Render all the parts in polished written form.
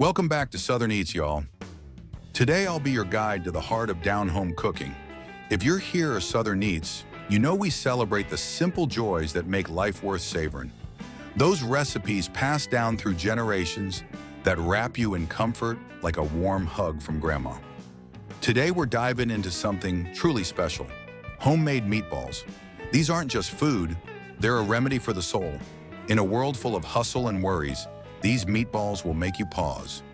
Welcome back to Southern Eats, y'all. Today I'll be your guide to the heart of down-home cooking. If you're here at Southern Eats, you know we celebrate the simple joys that make life worth savoring. Those recipes passed down through generations that wrap you in comfort like a warm hug from Grandma. Today we're diving into something truly special: homemade meatballs. These aren't just food, they're a remedy for the soul. In a world full of hustle and worries, these meatballs will make you pause,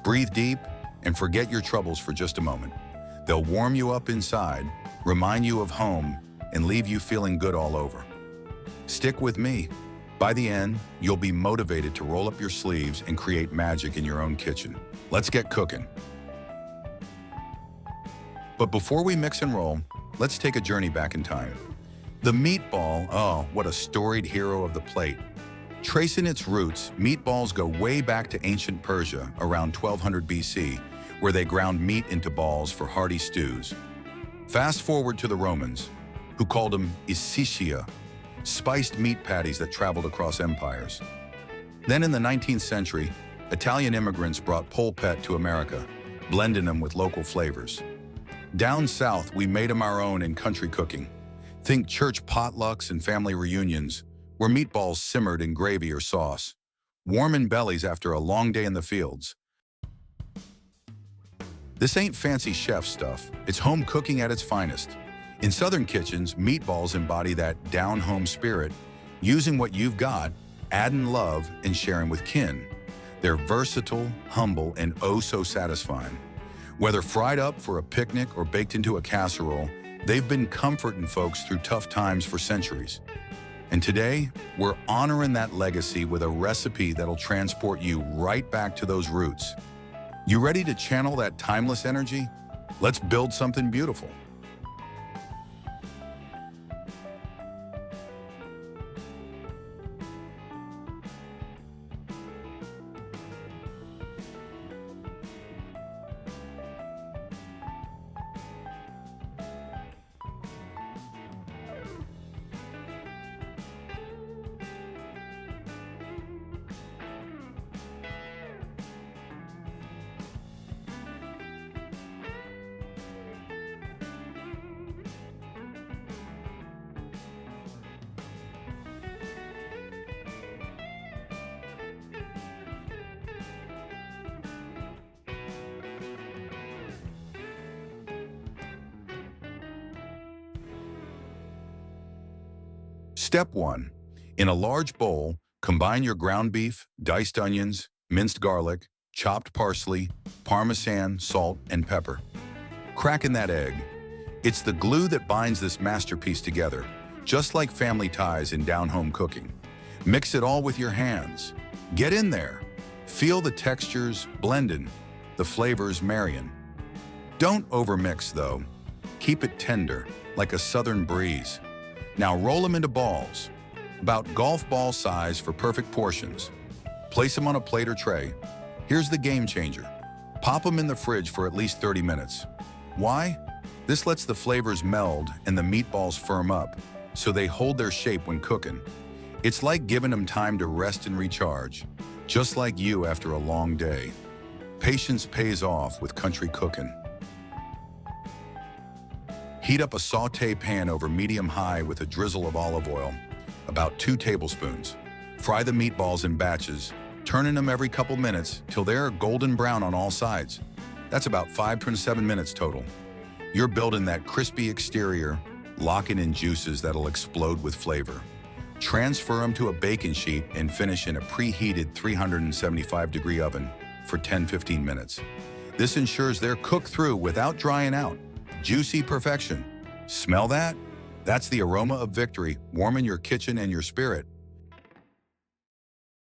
breathe deep, and forget your troubles for just a moment. They'll warm you up inside, remind you of home, and leave you feeling good all over. Stick with me. By the end, you'll be motivated to roll up your sleeves and create magic in your own kitchen. Let's get cooking. But before we mix and roll, let's take a journey back in time. The meatball, oh, what a storied hero of the plate. Tracing its roots, meatballs go way back to ancient Persia, around 1200 BC, where they ground meat into balls for hearty stews. Fast forward to the Romans, who called them isicia, spiced meat patties that traveled across empires. Then in the 19th century, Italian immigrants brought polpette to America, blending them with local flavors. Down south, we made them our own in country cooking. Think church potlucks and family reunions, where meatballs simmered in gravy or sauce, warming bellies after a long day in the fields. This ain't fancy chef stuff, it's home cooking at its finest. In Southern kitchens, meatballs embody that down-home spirit, using what you've got, adding love, and sharing with kin. They're versatile, humble, and oh so satisfying. Whether fried up for a picnic or baked into a casserole, they've been comforting folks through tough times for centuries. And today, we're honoring that legacy with a recipe that'll transport you right back to those roots. You ready to channel that timeless energy? Let's build something beautiful. Step 1. In a large bowl, combine your ground beef, diced onions, minced garlic, chopped parsley, Parmesan, salt, and pepper. Crack in that egg. It's the glue that binds this masterpiece together, just like family ties in down-home cooking. Mix it all with your hands. Get in there. Feel the textures blending, the flavors marrying. Don't overmix though. Keep it tender, like a southern breeze. Now roll them into balls, about golf ball size for perfect portions. Place them on a plate or tray. Here's the game changer. Pop them in the fridge for at least 30 minutes. Why? This lets the flavors meld and the meatballs firm up, so they hold their shape when cooking. It's like giving them time to rest and recharge, just like you after a long day. Patience pays off with country cooking. Heat up a sauté pan over medium-high with a drizzle of olive oil, about 2 tablespoons. Fry the meatballs in batches, turning them every couple minutes till they're golden brown on all sides. That's about 5 to 7 minutes total. You're building that crispy exterior, locking in juices that'll explode with flavor. Transfer them to a baking sheet and finish in a preheated 375-degree oven for 10-15 minutes. This ensures they're cooked through without drying out. Juicy perfection. Smell that? That's the aroma of victory, warming your kitchen and your spirit.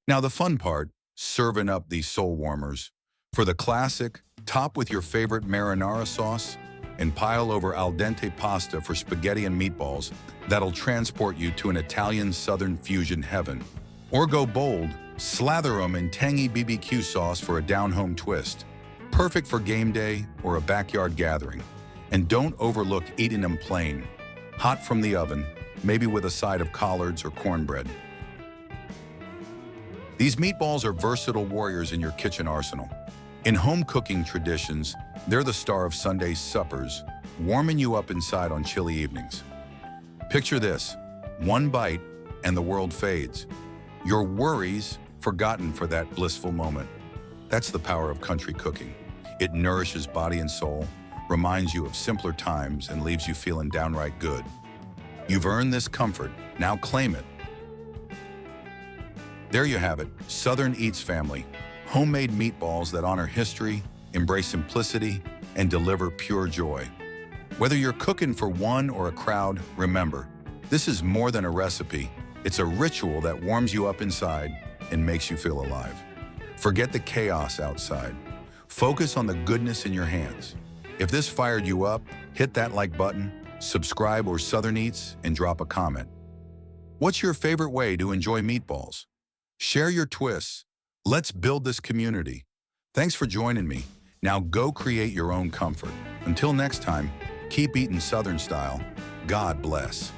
Now the fun part, serving up these soul warmers. For the classic, top with your favorite marinara sauce and pile over al dente pasta for spaghetti and meatballs that'll transport you to an Italian Southern fusion heaven. Or go bold, slather them in tangy BBQ sauce for a down-home twist. Perfect for game day or a backyard gathering. And don't overlook eating them plain, hot from the oven, maybe with a side of collards or cornbread. These meatballs are versatile warriors in your kitchen arsenal. In home cooking traditions, they're the star of Sunday suppers, warming you up inside on chilly evenings. Picture this: one bite and the world fades. Your worries forgotten for that blissful moment. That's the power of country cooking. It nourishes body and soul, reminds you of simpler times, and leaves you feeling downright good. You've earned this comfort, now claim it. There you have it, Southern Eats family. Homemade meatballs that honor history, embrace simplicity, and deliver pure joy. Whether you're cooking for one or a crowd, remember, this is more than a recipe. It's a ritual that warms you up inside and makes you feel alive. Forget the chaos outside. Focus on the goodness in your hands. If this fired you up, hit that like button, subscribe or Southern Eats, and drop a comment. What's your favorite way to enjoy meatballs? Share your twists. Let's build this community. Thanks for joining me. Now go create your own comfort. Until next time, keep eating Southern style. God bless.